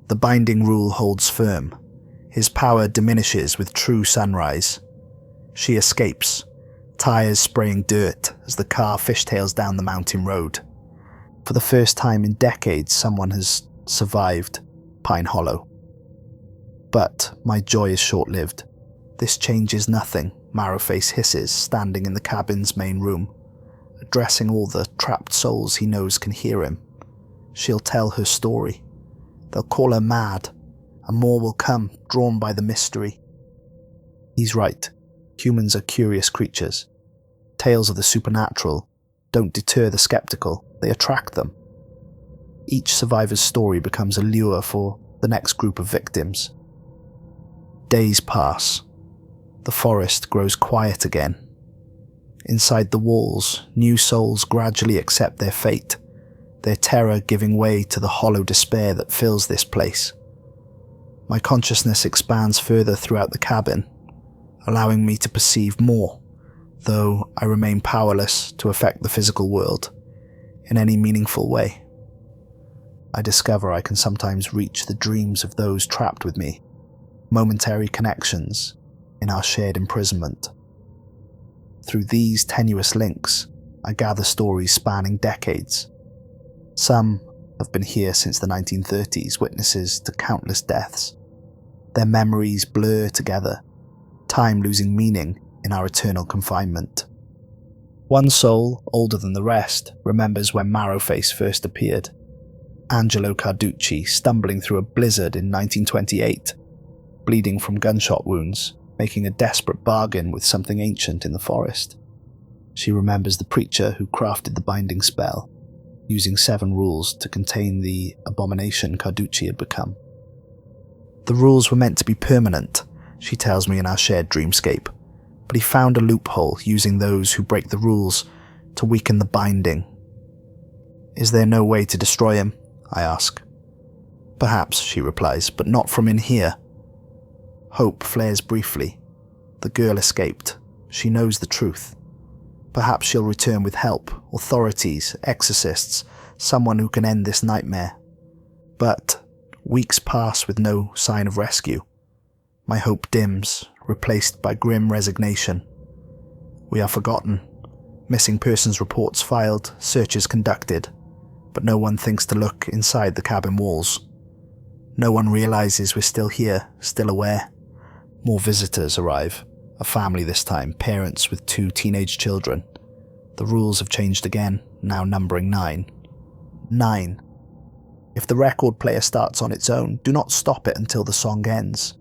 The binding rule holds firm. His power diminishes with true sunrise. She escapes, tires spraying dirt as the car fishtails down the mountain road. For the first time in decades, someone has survived Pine Hollow. But my joy is short-lived. This changes nothing, Marrowface hisses, standing in the cabin's main room, addressing all the trapped souls he knows can hear him. She'll tell her story. They'll call her mad, and more will come, drawn by the mystery. He's right. Humans are curious creatures. Tales of the supernatural don't deter the skeptical, they attract them. Each survivor's story becomes a lure for the next group of victims. Days pass. The forest grows quiet again. Inside the walls, new souls gradually accept their fate, their terror giving way to the hollow despair that fills this place. My consciousness expands further throughout the cabin, allowing me to perceive more, though I remain powerless to affect the physical world in any meaningful way. I discover I can sometimes reach the dreams of those trapped with me, momentary connections in our shared imprisonment. Through these tenuous links, I gather stories spanning decades. Some have been here since the 1930s, witnesses to countless deaths. Their memories blur together, time losing meaning in our eternal confinement. One soul, older than the rest, remembers when Marrowface first appeared. Angelo Carducci, stumbling through a blizzard in 1928, bleeding from gunshot wounds, making a desperate bargain with something ancient in the forest. She remembers the preacher who crafted the binding spell, using 7 rules to contain the abomination Carducci had become. The rules were meant to be permanent, she tells me in our shared dreamscape, but he found a loophole using those who break the rules to weaken the binding. Is there no way to destroy him? I ask. Perhaps, she replies, but not from in here. Hope flares briefly. The girl escaped. She knows the truth. Perhaps she'll return with help, authorities, exorcists, someone who can end this nightmare. But weeks pass with no sign of rescue. My hope dims, replaced by grim resignation. We are forgotten. Missing persons reports filed, searches conducted, but no one thinks to look inside the cabin walls. No one realizes we're still here, still aware. More visitors arrive, a family this time, parents with 2 teenage children. The rules have changed again, now numbering 9. 9. If the record player starts on its own, do not stop it until the song ends.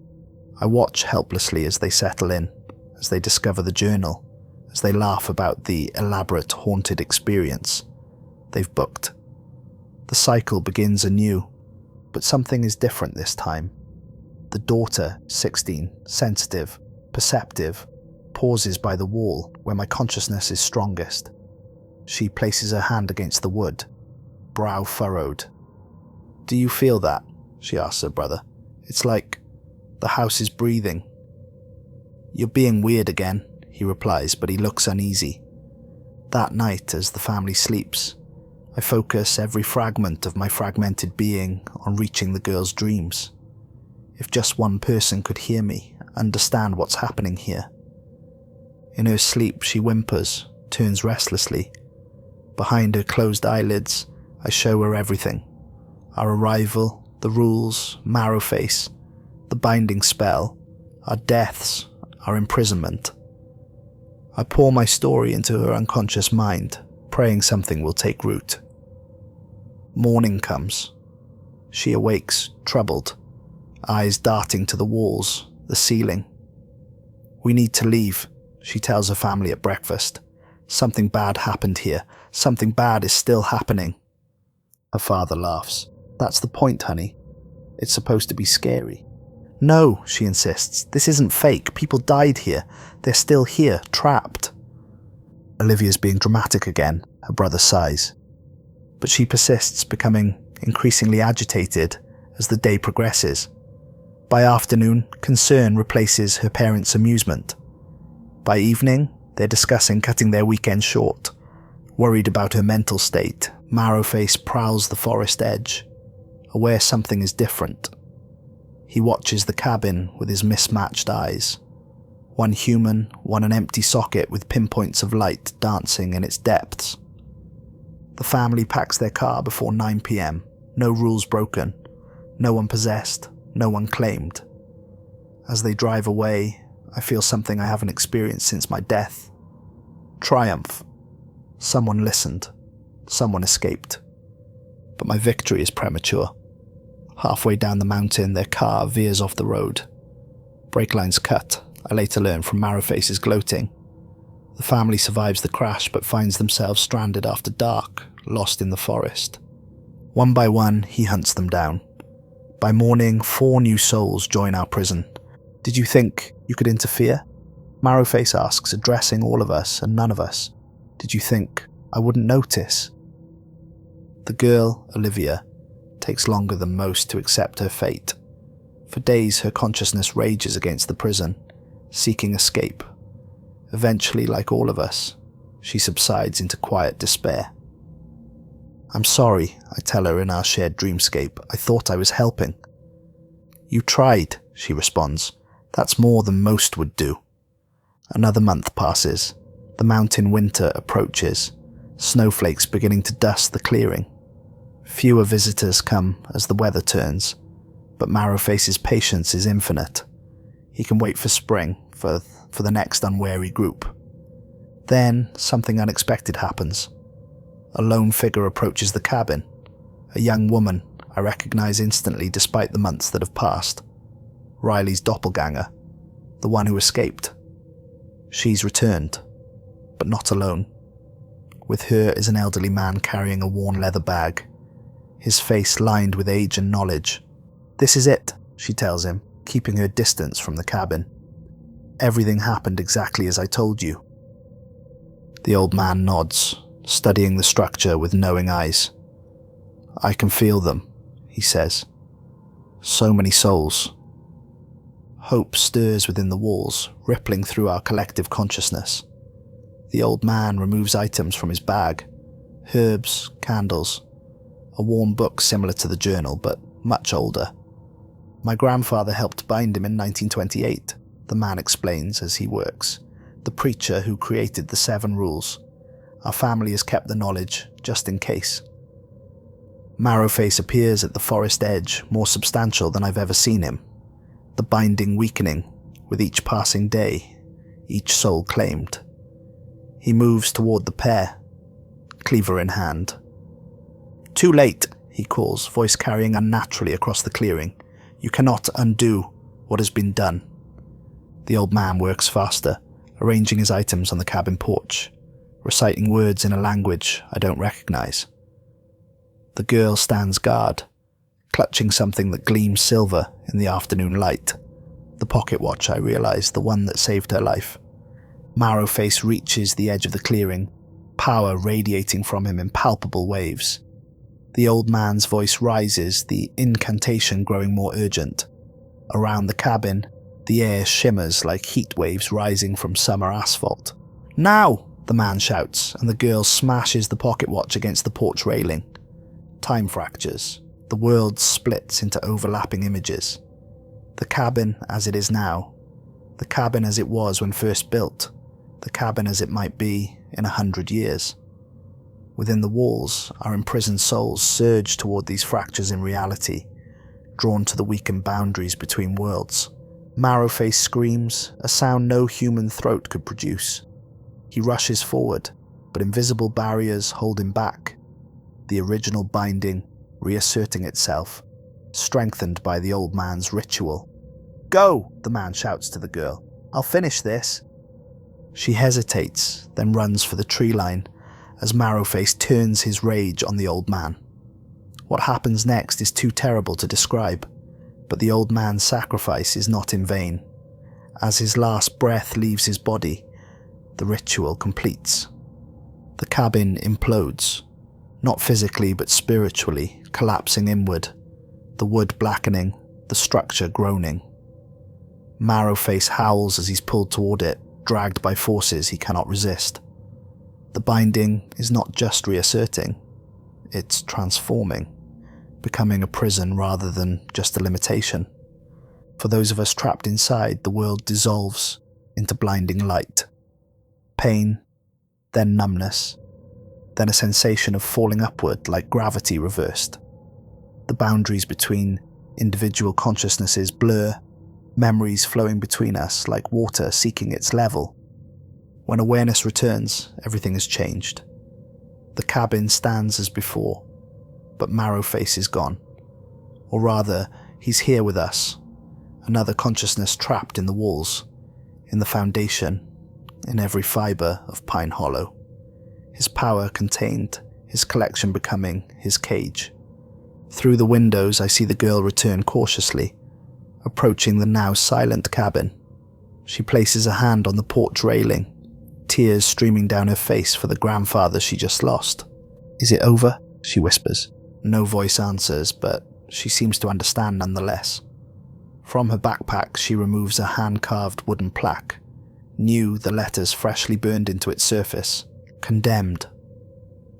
I watch helplessly as they settle in, as they discover the journal, as they laugh about the elaborate haunted experience they've booked. The cycle begins anew, but something is different this time. The daughter, 16, sensitive, perceptive, pauses by the wall where my consciousness is strongest. She places her hand against the wood, brow furrowed. "Do you feel that?" she asks her brother. "It's like the house is breathing." "You're being weird again," he replies, but he looks uneasy. That night, as the family sleeps, I focus every fragment of my fragmented being on reaching the girl's dreams. If just one person could hear me, understand what's happening here. In her sleep, she whimpers, turns restlessly. Behind her closed eyelids, I show her everything. Our arrival, the rules, Marrowface, the binding spell, our deaths, our imprisonment. I pour my story into her unconscious mind, praying something will take root. Morning comes. She awakes, troubled, eyes darting to the walls, the ceiling. "We need to leave," she tells her family at breakfast. "Something bad happened here. Something bad is still happening." Her father laughs. "That's the point, honey. It's supposed to be scary." "No," she insists. "This isn't fake. People died here. They're still here, trapped." Olivia's being dramatic again, her brother sighs. But she persists, becoming increasingly agitated as the day progresses. By afternoon, concern replaces her parents' amusement. By evening, they're discussing cutting their weekend short. Worried about her mental state, Marrowface prowls the forest edge, aware something is different. He watches the cabin with his mismatched eyes. One human, one an empty socket with pinpoints of light dancing in its depths. The family packs their car before 9 p.m. No rules broken. No one possessed. No one claimed. As they drive away, I feel something I haven't experienced since my death. Triumph. Someone listened. Someone escaped. But my victory is premature. Halfway down the mountain, their car veers off the road. Brake lines cut, I later learn from Marrowface's gloating. The family survives the crash but finds themselves stranded after dark, lost in the forest. One by one, he hunts them down. By morning, 4 new souls join our prison. "Did you think you could interfere?" Marrowface asks, addressing all of us and none of us. "Did you think I wouldn't notice?" The girl, Olivia, takes longer than most to accept her fate. For days, her consciousness rages against the prison, seeking escape. Eventually, like all of us, she subsides into quiet despair. "I'm sorry," I tell her in our shared dreamscape. "I thought I was helping." "You tried," she responds. "That's more than most would do." Another month passes. The mountain winter approaches, snowflakes beginning to dust the clearing. Fewer visitors come as the weather turns, but Marrowface's patience is infinite. He can wait for spring, for the next unwary group. Then something unexpected happens. A lone figure approaches the cabin. A young woman I recognize instantly despite the months that have passed. Riley's doppelganger, the one who escaped. She's returned, but not alone. With her is an elderly man carrying a worn leather bag, his face lined with age and knowledge. "This is it," she tells him, keeping her distance from the cabin. "Everything happened exactly as I told you." The old man nods, studying the structure with knowing eyes. "I can feel them," he says. "So many souls." Hope stirs within the walls, rippling through our collective consciousness. The old man removes items from his bag. Herbs, candles, a worn book similar to the journal, but much older. "My grandfather helped bind him in 1928, the man explains as he works. "The preacher who created the 7 rules. Our family has kept the knowledge, just in case." Marrowface appears at the forest edge, more substantial than I've ever seen him. The binding weakening, with each passing day, each soul claimed. He moves toward the pair, cleaver in hand. "Too late," he calls, voice carrying unnaturally across the clearing. "You cannot undo what has been done." The old man works faster, arranging his items on the cabin porch, reciting words in a language I don't recognize. The girl stands guard, clutching something that gleams silver in the afternoon light. The pocket watch, I realize, the one that saved her life. Marrowface reaches the edge of the clearing, power radiating from him in palpable waves. The old man's voice rises, the incantation growing more urgent. Around the cabin, the air shimmers like heat waves rising from summer asphalt. "Now!" the man shouts, and the girl smashes the pocket watch against the porch railing. Time fractures. The world splits into overlapping images. The cabin as it is now. The cabin as it was when first built. The cabin as it might be in 100 years. Within the walls, our imprisoned souls surge toward these fractures in reality, drawn to the weakened boundaries between worlds. Marrowface screams, a sound no human throat could produce. He rushes forward, but invisible barriers hold him back. The original binding reasserting itself, strengthened by the old man's ritual. "Go!" the man shouts to the girl. "I'll finish this." She hesitates, then runs for the tree line as Marrowface turns his rage on the old man. What happens next is too terrible to describe, but the old man's sacrifice is not in vain. As his last breath leaves his body, the ritual completes. The cabin implodes, not physically but spiritually, collapsing inward, the wood blackening, the structure groaning. Marrowface howls as he's pulled toward it, dragged by forces he cannot resist. The binding is not just reasserting, it's transforming, becoming a prison rather than just a limitation. For those of us trapped inside, the world dissolves into blinding light. Pain, then numbness, then a sensation of falling upward like gravity reversed. The boundaries between individual consciousnesses blur, memories flowing between us like water seeking its level. When awareness returns, everything has changed. The cabin stands as before, but Marrowface is gone. Or rather, he's here with us, another consciousness trapped in the walls, in the foundation, in every fibre of Pine Hollow. His power contained, his collection becoming his cage. Through the windows I see the girl return cautiously, approaching the now silent cabin. She places a hand on the porch railing, tears streaming down her face for the grandfather she just lost. "Is it over?" she whispers. No voice answers, but she seems to understand nonetheless. From her backpack she removes a hand-carved wooden plaque, new, the letters freshly burned into its surface. Condemned.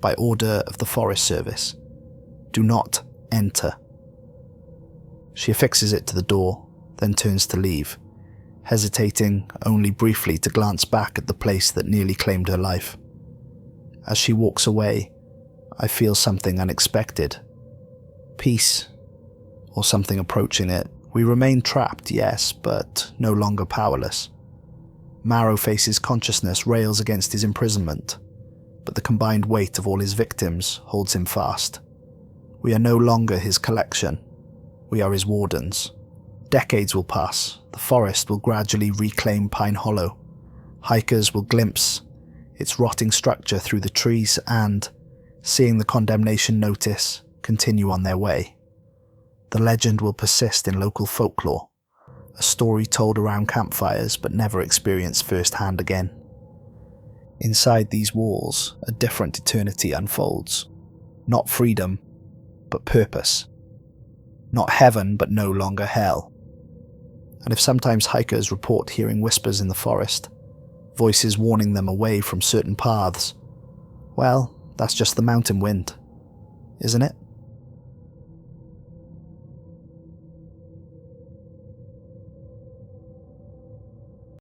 By order of the Forest Service. Do not enter. She affixes it to the door, then turns to leave, hesitating only briefly to glance back at the place that nearly claimed her life. As she walks away, I feel something unexpected. Peace, or something approaching it. We remain trapped, yes, but no longer powerless. Marrowface's consciousness rails against his imprisonment, but the combined weight of all his victims holds him fast. We are no longer his collection. We are his wardens. Decades will pass. The forest will gradually reclaim Pine Hollow. Hikers will glimpse its rotting structure through the trees and, seeing the condemnation notice, continue on their way. The legend will persist in local folklore, a story told around campfires but never experienced firsthand again. Inside these walls, a different eternity unfolds. Not freedom, but purpose. Not heaven, but no longer hell. And if sometimes hikers report hearing whispers in the forest, voices warning them away from certain paths, well, that's just the mountain wind, isn't it?